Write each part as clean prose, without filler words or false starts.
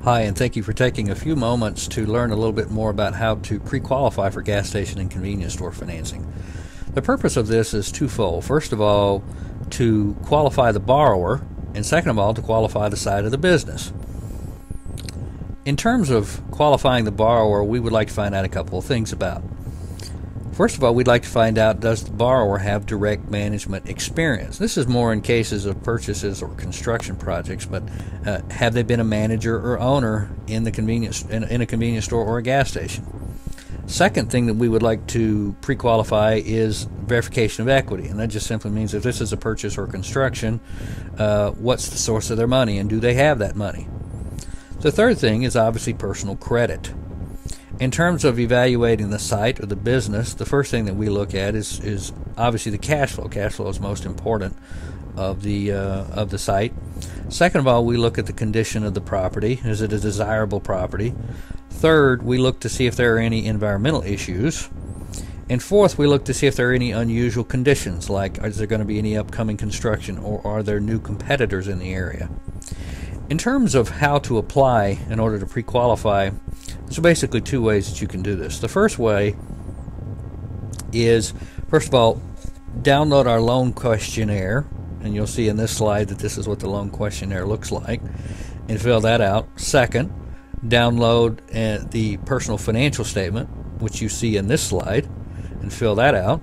Hi, and thank you for taking a few moments to learn a little bit more about how to pre-qualify for gas station and convenience store financing. The purpose of this is twofold. First of all, to qualify the borrower, and second of all, to qualify the side of the business. In terms of qualifying the borrower, we would like to find out a couple of things about. First of all, we'd like to find out, does the borrower have direct management experience? This is more in cases of purchases or construction projects, but have they been a manager or owner in a convenience store or a gas station? Second thing that we would like to pre-qualify is verification of equity, and that just simply means if this is a purchase or construction, what's the source of their money, and do they have that money? The third thing is obviously personal credit. In terms of evaluating the site or the business, the first thing that we look at is obviously the cash flow. Cash flow is most important of the site. Second of all, we look at the condition of the property. Is it a desirable property? Third, we look to see if there are any environmental issues. And fourth, we look to see if there are any unusual conditions, like is there going to be any upcoming construction, or are there new competitors in the area? In terms of how to apply in order to pre-qualify, there's basically two ways that you can do this. The first way is, first of all, download our loan questionnaire, and you'll see in this slide that this is what the loan questionnaire looks like, and fill that out. Second, download the personal financial statement, which you see in this slide, and fill that out.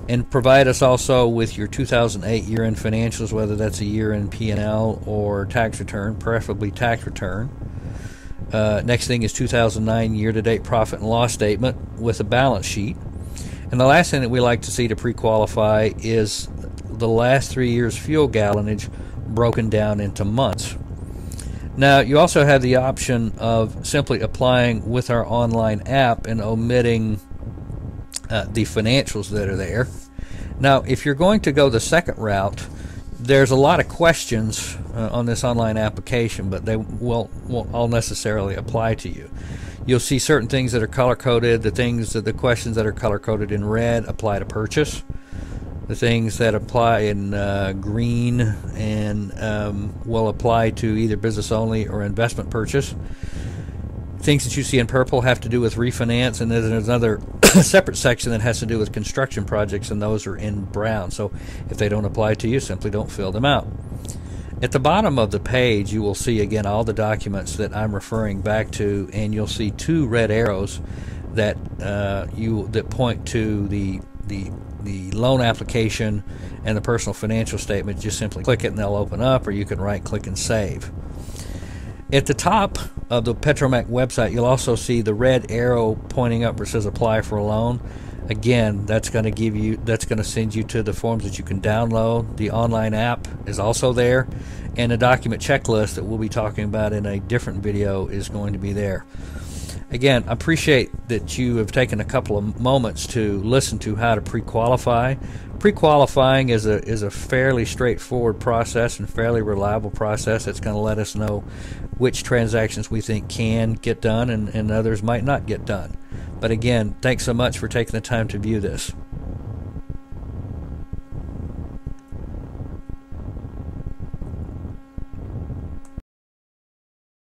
And provide us also with your 2008 year-end financials, whether that's a year-end P&L or tax return, preferably tax return. Next thing is 2009 year-to-date profit and loss statement with a balance sheet. And the last thing that we like to see to pre-qualify is the last 3 years fuel gallonage broken down into months. Now, you also have the option of simply applying with our online app and omitting the financials that are there. Now, if you're going to go the second route, there's a lot of questions on this online application, but they won't all necessarily apply to you. You'll see certain things that are color-coded. The questions that are color-coded in red apply to purchase. The things that apply in green and will apply to either business only or investment purchase. Things that you see in purple have to do with refinance, and then there's another separate section that has to do with construction projects, and those are in brown. So if they don't apply to you, simply don't fill them out. At the bottom of the page, you will see again all the documents that I'm referring back to, and you'll see two red arrows that that point to the loan application and the personal financial statement. Just simply click it and they'll open up, or you can right-click and save. At the top of the Petromac website, you'll also see the red arrow pointing up where it says apply for a loan. Again, that's going to send you to the forms that you can download. The online app is also there, and a document checklist that we'll be talking about in a different video is going to be there. Again, I appreciate that you have taken a couple of moments to listen to how to pre-qualify. Pre-qualifying is a fairly straightforward process and fairly reliable process that's going to let us know which transactions we think can get done and others might not get done. But again, thanks so much for taking the time to view this.